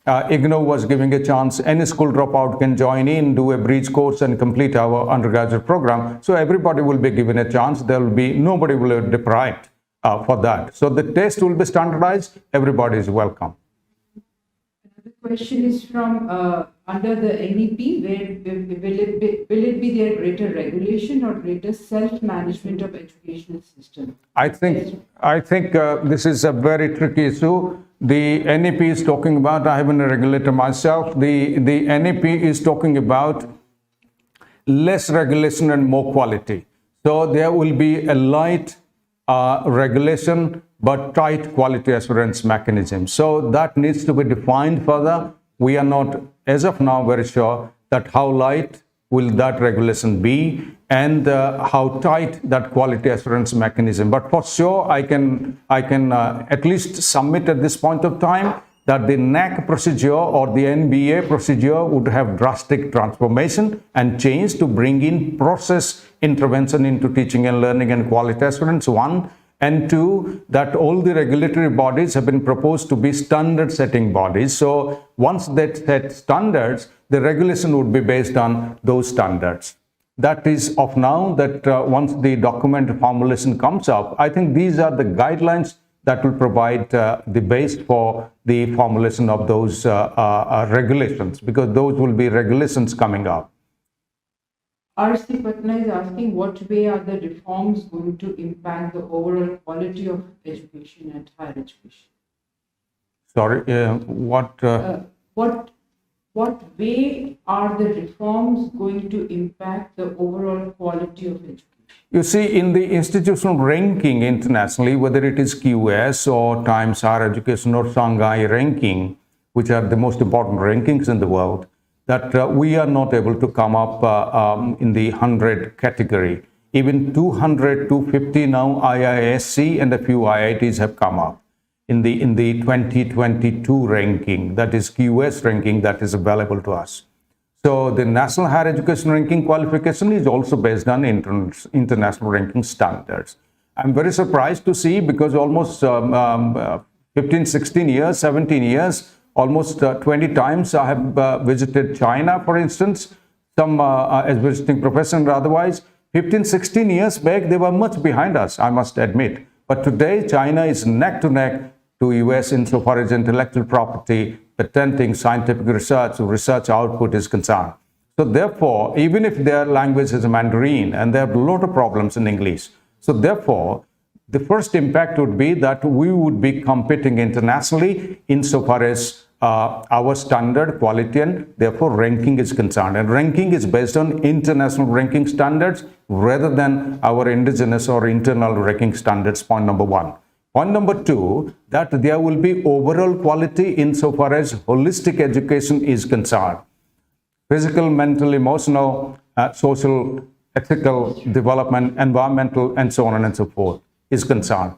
IGNOU was giving a chance. Any school dropout can join in, do a bridge course and complete our undergraduate program. So everybody will be given a chance. Nobody will be deprived for that. So the test will be standardized. Everybody is welcome. Question is from under the NEP, where will it be there greater regulation or greater self-management of educational system? I think this is a very tricky issue. The NEP is talking about, I haven't a regulator myself, the NEP is talking about less regulation and more quality. So there will be a light regulation but tight quality assurance mechanism. So that needs to be defined further. We are not, as of now, very sure that how light will that regulation be and how tight that quality assurance mechanism. But for sure, I can at least submit at this point of time that the NEC procedure or the NBA procedure would have drastic transformation and change to bring in process intervention into teaching and learning and quality assurance, one. And two, that all the regulatory bodies have been proposed to be standard setting bodies. So once they set standards, the regulation would be based on those standards. That is of now, that once the document formulation comes up, I think these are the guidelines that will provide the base for the formulation of those regulations, because those will be regulations coming up. RC Patna is asking, what way are the reforms going to impact the overall quality of education and higher education? Sorry, what way are the reforms going to impact the overall quality of education? You see, in the institutional ranking internationally, whether it is QS or Times Higher Education or Shanghai ranking, which are the most important rankings in the world, that we are not able to come up in the 100 category. Even 200, 250 now IISc and a few IITs have come up in the 2022 ranking, that is QS ranking that is available to us. So the National Higher Education Ranking qualification is also based on international ranking standards. I'm very surprised to see, because almost 15, 16 years, 17 years, almost 20 times I have visited China, for instance, some as visiting professor and otherwise. 15, 16 years back, they were much behind us, I must admit. But today, China is neck to neck to US insofar as intellectual property, patenting, scientific research output is concerned. So therefore, even if their language is Mandarin, and there are a lot of problems in English, so therefore, the first impact would be that we would be competing internationally insofar as our standard, quality, and therefore ranking is concerned. And ranking is based on international ranking standards rather than our indigenous or internal ranking standards, point number one. Point number two, that there will be overall quality insofar as holistic education is concerned. Physical, mental, emotional, social, ethical development, environmental, and so on and so forth is concerned.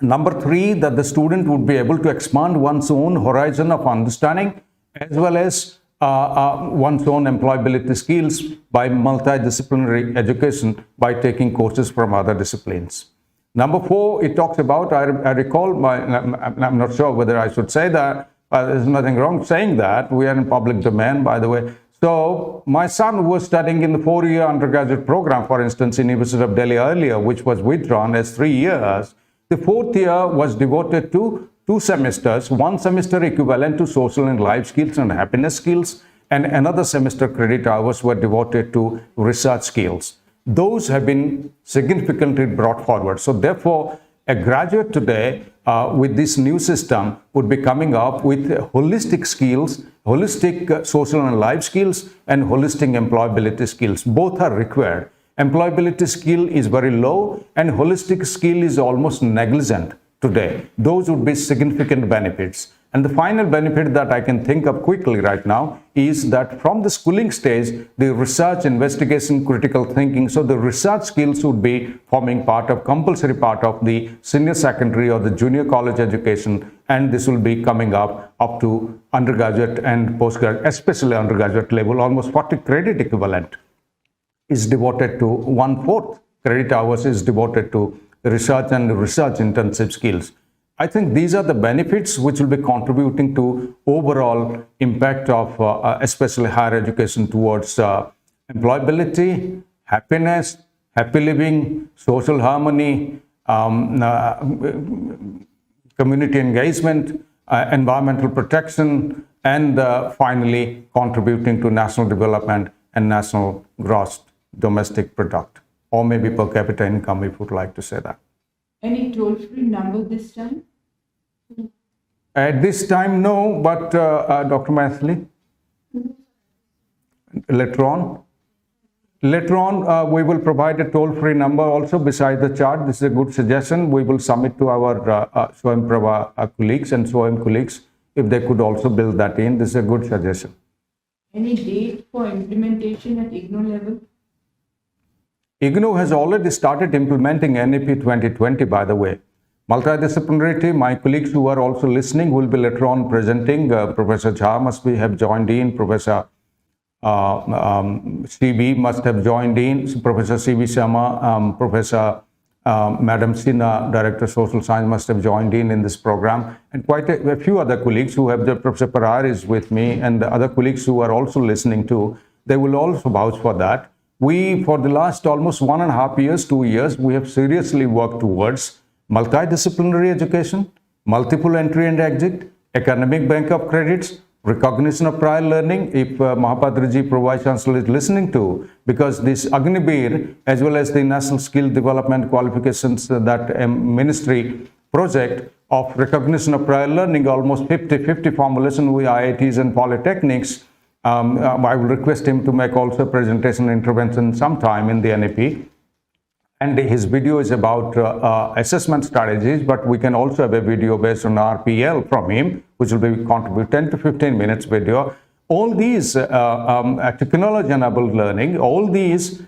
Number three, that the student would be able to expand one's own horizon of understanding as well as one's own employability skills by multidisciplinary education by taking courses from other disciplines. Number four, it talks about, I recall, I'm not sure whether I should say that, there's nothing wrong saying that, we are in public domain, by the way. So my son was studying in the 4-year undergraduate program, for instance, in University of Delhi earlier, which was withdrawn as 3 years. The 4th year was devoted to 2 semesters, 1 semester equivalent to social and life skills and happiness skills, and another semester credit hours were devoted to research skills. Those have been significantly brought forward. So therefore, a graduate today with this new system would be coming up with holistic skills, holistic social and life skills, and holistic employability skills. Both are required. Employability skill is very low and holistic skill is almost negligent today. Those would be significant benefits. And the final benefit that I can think of quickly right now is that from the schooling stage, the research, investigation, critical thinking, so the research skills would be forming compulsory part of the senior secondary or the junior college education, and this will be coming up to undergraduate and postgraduate, especially undergraduate level. Almost 40 credit equivalent is devoted to 1/4 credit hours is devoted to research and research intensive skills. I think these are the benefits which will be contributing to overall impact of especially higher education towards employability, happiness, happy living, social harmony, community engagement, environmental protection, and finally contributing to national development and national gross domestic product, or maybe per capita income, if you would like to say that. Any toll-free number this time? At this time, no, but Dr. Mathli, later on, we will provide a toll-free number also beside the chart. This is a good suggestion. We will submit to our Swayam Prabha colleagues and Swayam colleagues if they could also build that in. This is a good suggestion. Any date for implementation at IGNOU level? IGNOU has already started implementing NEP 2020, by the way. Multidisciplinarity, my colleagues who are also listening will be later on presenting. Professor Jha must have joined in, Professor CB must have joined in, Professor CB Sharma, Professor Madam Sinha, Director of Social Science must have joined in this program, and quite a few other colleagues who have, Professor Parar is with me, and the other colleagues who are also listening too, they will also vouch for that. We, for the last almost 1.5 years, 2 years, we have seriously worked towards multidisciplinary education, multiple entry and exit, academic bank of credits, recognition of prior learning, if Mahapatraji, Vice Chancellor, is listening to, because this Agnibir, as well as the National Skill Development Qualifications, that ministry project of recognition of prior learning, almost 50 formulation with IITs and polytechnics. I will request him to make also a presentation intervention sometime in the NEP. and his video is about assessment strategies, but we can also have a video based on RPL from him, which will be contribute 10 to 15 minutes video. All these technology-enabled learning, all these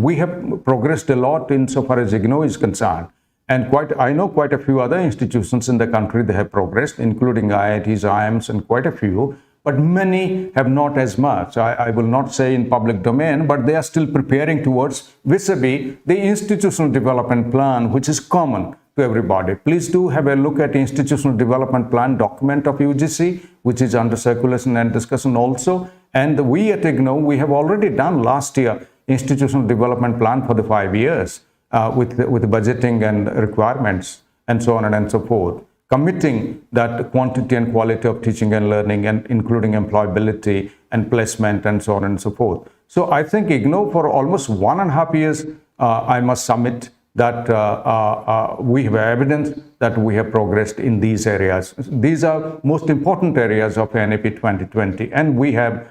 we have progressed a lot insofar as IGNOU is concerned. And I know quite a few other institutions in the country they have progressed, including IITs, IIMs, and quite a few. But many have not as much. I will not say in public domain, but they are still preparing towards vis-a-vis the institutional development plan, which is common to everybody. Please do have a look at institutional development plan document of UGC, which is under circulation and discussion also. And we at IGNOU, we have already done last year institutional development plan for the 5 years with budgeting and requirements and so on and so forth, committing that quantity and quality of teaching and learning, and including employability and placement and so on and so forth. So I think IGNOU for almost 1.5 years, I must submit that we have evidence that we have progressed in these areas. These are most important areas of NEP 2020, and we have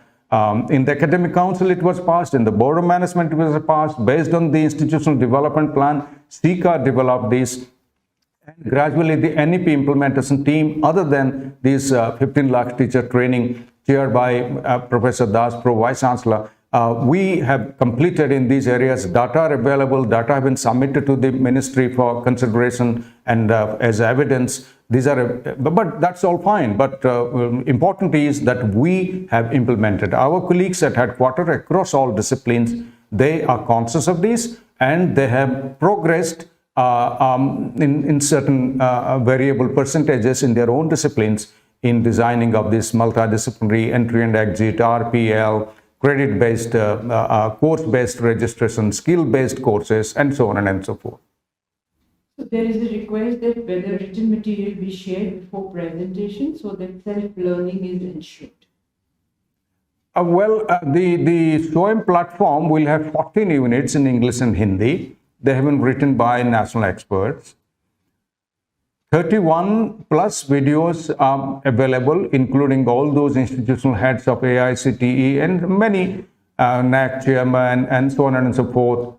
in the Academic Council it was passed, in the Board of Management it was passed, based on the Institutional Development Plan. SICA developed this. And gradually, the NEP implementation team, other than this 15 lakh teacher training chaired by Professor Das, Pro Vice Chancellor, we have completed in these areas. Data are available, data have been submitted to the ministry for consideration and as evidence. These are, but that's all fine. But important is that we have implemented. Our colleagues at headquarters across all disciplines, they are conscious of this and they have progressed in certain variable percentages in their own disciplines in designing of this multidisciplinary entry and exit, RPL, credit-based, course-based registration, skill-based courses, and so on and so forth. So there is a request that whether written material be shared before presentation so that self-learning is ensured. The SWAYAM platform will have 14 units in English and Hindi. They have been written by national experts. 31 plus videos are available, including all those institutional heads of AICTE and many NAC chairman and so on and so forth.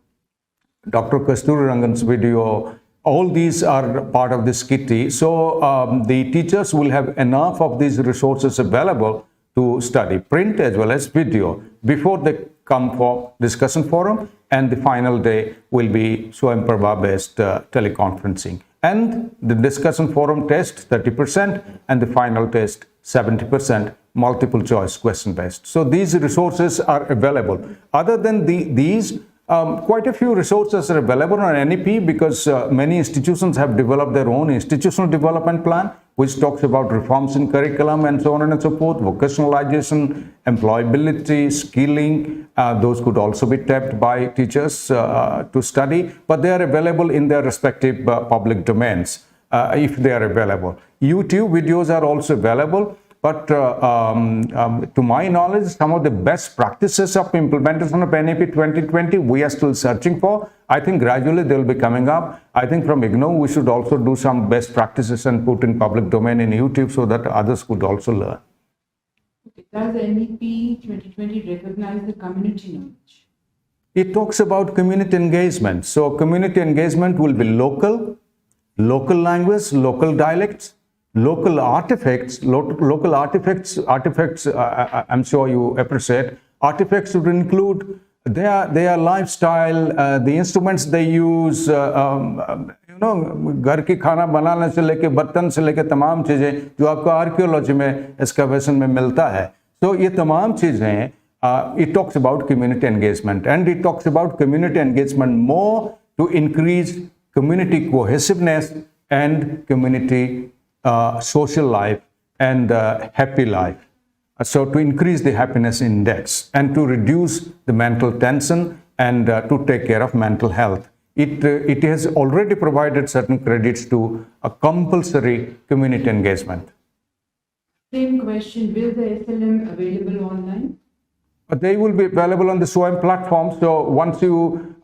Dr. Kasturi Rangan's video, all these are part of this kitty. So the teachers will have enough of these resources available to study print as well as video before they come for discussion forum, and the final day will be Swayam Prabha based teleconferencing. And the discussion forum test 30% and the final test 70% multiple choice question based. So these resources are available. Other than these, quite a few resources are available on NEP because many institutions have developed their own institutional development plan, which talks about reforms in curriculum and so on and so forth, vocationalization, employability, skilling. Those could also be tapped by teachers to study, but they are available in their respective public domains if they are available. YouTube videos are also available. But to my knowledge, some of the best practices of implementation of NEP 2020, we are still searching for. I think gradually they will be coming up. I think from IGNOU, we should also do some best practices and put in public domain in YouTube so that others could also learn. Okay. Does NEP 2020 recognize the community knowledge? It talks about community engagement. So community engagement will be local language, local dialects, local artifacts, I'm sure you appreciate. Artifacts would include their lifestyle, the instruments they use, घर की खाना बनाने से लेके बर्तन से लेके तमाम चीजें जो आपको आर्कियोलॉजी में एक्सकवेशन में मिलता है. तो ये तमाम चीजें it talks about community engagement, and it talks about community engagement more to increase community cohesiveness and community social life and happy life. So to increase the happiness index and to reduce the mental tension and to take care of mental health. It has already provided certain credits to a compulsory community engagement. Same question, will the SLM available online? They will be available on the SWAYAM platform. So once you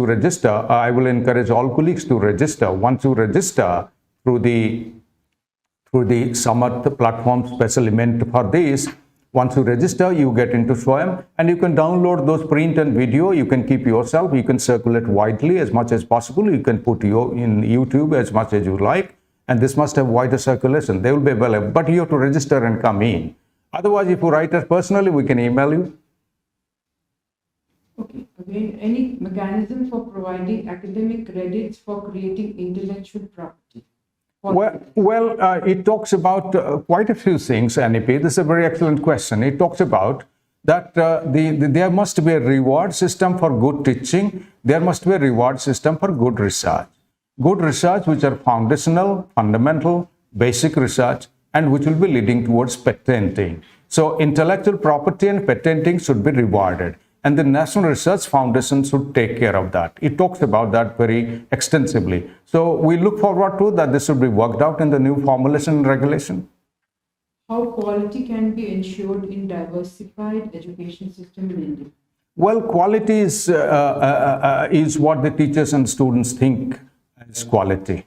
register, I will encourage all colleagues to register. Once you register through the Samarth platform special event for this, Once you register, you get into SWAYAM and you can download those print and video. You can keep yourself. You can circulate widely as much as possible. You can put your in YouTube as much as you like. And this must have wider circulation. They will be available, but you have to register and come in. Otherwise, if you write us personally, we can email you. Okay, again, any mechanism for providing academic credits for creating intellectual property? It talks about quite a few things, NEP. This is a very excellent question. It talks about that there must be a reward system for good teaching. There must be a reward system for good research. Good research, which are foundational, fundamental, basic research, and which will be leading towards patenting. So intellectual property and patenting should be rewarded. And the National Research Foundation should take care of that. It talks about that very extensively. So we look forward to that this should be worked out in the new formulation and regulation. How quality can be ensured in diversified education system in India? Well, quality is what the teachers and students think as quality.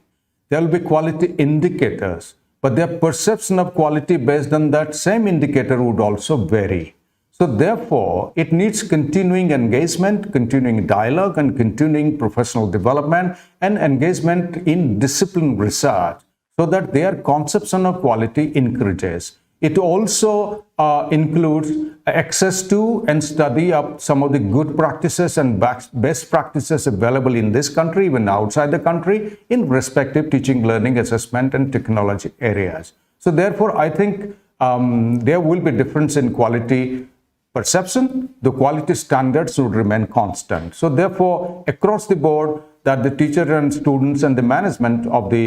There will be quality indicators, but their perception of quality based on that same indicator would also vary. So therefore, it needs continuing engagement, continuing dialogue, and continuing professional development and engagement in disciplined research so that their conception of quality increases. It also includes access to and study of some of the good practices and best practices available in this country, even outside the country, in respective teaching, learning, assessment, and technology areas. So therefore, I think there will be difference in quality perception. The quality standards should remain constant. So therefore, across the board, that the teacher and students and the management of the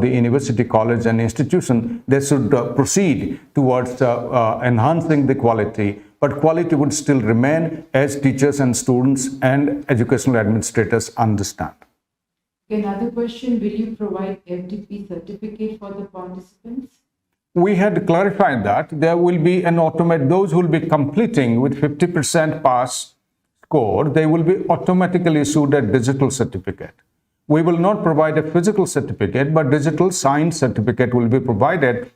university, college, and institution, they should proceed towards enhancing the quality, but quality would still remain as teachers and students and educational administrators understand. Another question, will you provide FDP certificate for the participants? We had clarified that there will be an automatic, those who will be completing with 50% pass score, they will be automatically issued a digital certificate. We will not provide a physical certificate, but digital signed certificate will be provided.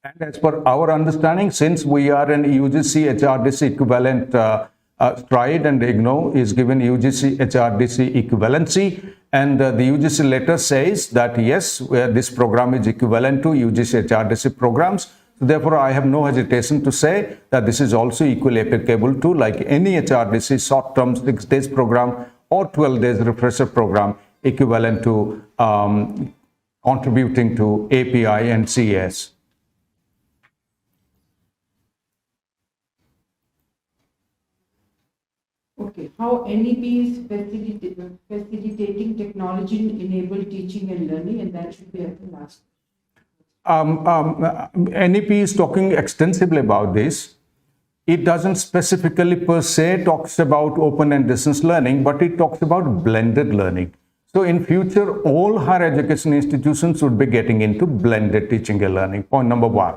And as per our understanding, since we are an UGC HRDC equivalent, STRIDE and IGNOU is given UGC HRDC equivalency, and the UGC letter says that yes, this program is equivalent to UGC HRDC programs. So therefore, I have no hesitation to say that this is also equally applicable to like any HRDC short-term 6 days program or 12 days refresher program equivalent to contributing to API and CS. Okay, how NEP is facilitating technology-enabled teaching and learning, and that should be at the last. NEP is talking extensively about this. It doesn't specifically per se talks about open and distance learning, but it talks about blended learning. So in future, all higher education institutions should be getting into blended teaching and learning. Point number one.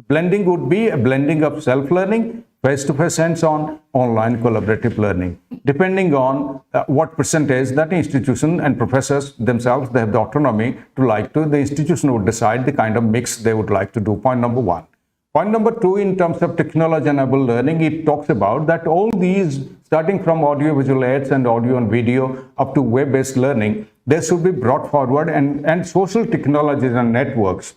Blending would be a blending of self-learning, face-to-face hands-on, online collaborative learning, depending on what percentage that institution and professors themselves, they have the autonomy to like to, the institution would decide the kind of mix they would like to do. Point number one. Point number two, in terms of technology-enabled learning, it talks about that all these, starting from audio-visual aids and audio and video up to web-based learning, they should be brought forward, and social technologies and networks,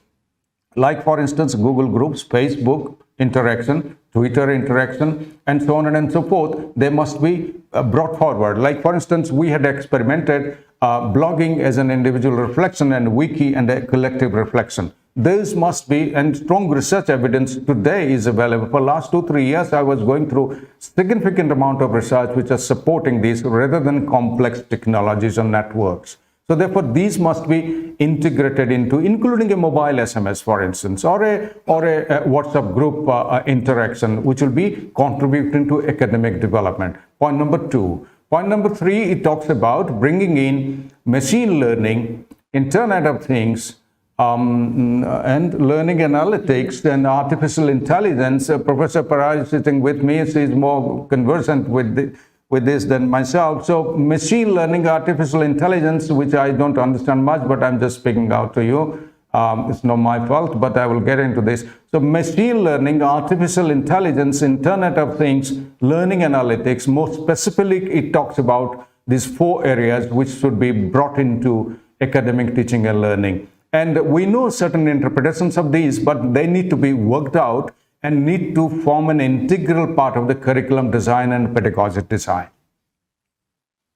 like for instance, Google Groups, Facebook interaction, Twitter interaction, and so on and so forth, they must be brought forward. Like for instance, we had experimented blogging as an individual reflection and wiki and a collective reflection. This must be, and strong research evidence today is available. For last 2-3 years, I was going through significant amount of research which are supporting these rather than complex technologies and networks. So therefore, these must be integrated into, including a mobile SMS, for instance, or a WhatsApp group interaction, which will be contributing to academic development. Point number two. Point number three, it talks about bringing in machine learning, Internet of Things, and learning analytics and artificial intelligence. Professor Paraj is sitting with me. She is more conversant with this than myself. So machine learning, artificial intelligence, which I don't understand much, but I'm just speaking out to you. It's not my fault, but I will get into this. So machine learning, artificial intelligence, Internet of Things, learning analytics, more specifically, it talks about these 4 areas which should be brought into academic teaching and learning. And we know certain interpretations of these, but they need to be worked out and need to form an integral part of the curriculum design and pedagogic design.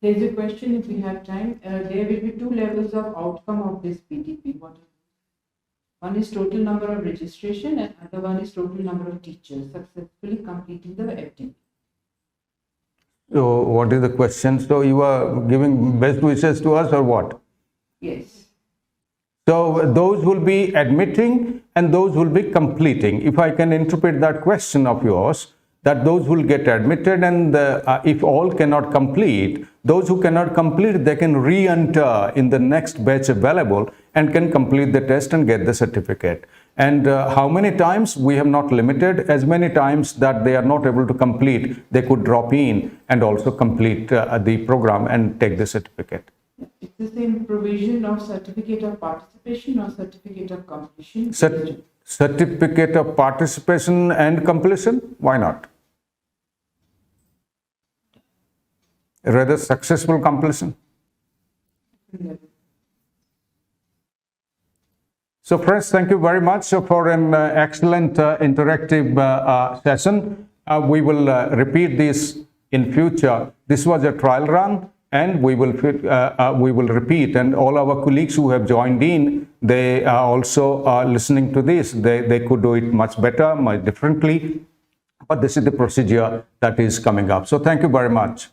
There's a question if we have time. There will be 2 levels of outcome of this PTP. One is total number of registration and other one is total number of teachers successfully completing the FTP. So what is the question? So you are giving best wishes to us or what? Yes. So those will be admitting and those will be completing. If I can interpret that question of yours, that those will get admitted, and if all cannot complete, those who cannot complete, they can re-enter in the next batch available and can complete the test and get the certificate. And how many times? We have not limited. As many times that they are not able to complete, they could drop in and also complete the program and take the certificate. It's the same provision of certificate of participation or certificate of completion. Certificate of participation and completion? Why not? Rather successful completion. So friends, thank you very much for an excellent interactive session. We will repeat this in future. This was a trial run, and we will repeat. And all our colleagues who have joined in, they are also listening to this. They could do it much better, much differently. But this is the procedure that is coming up. So thank you very much.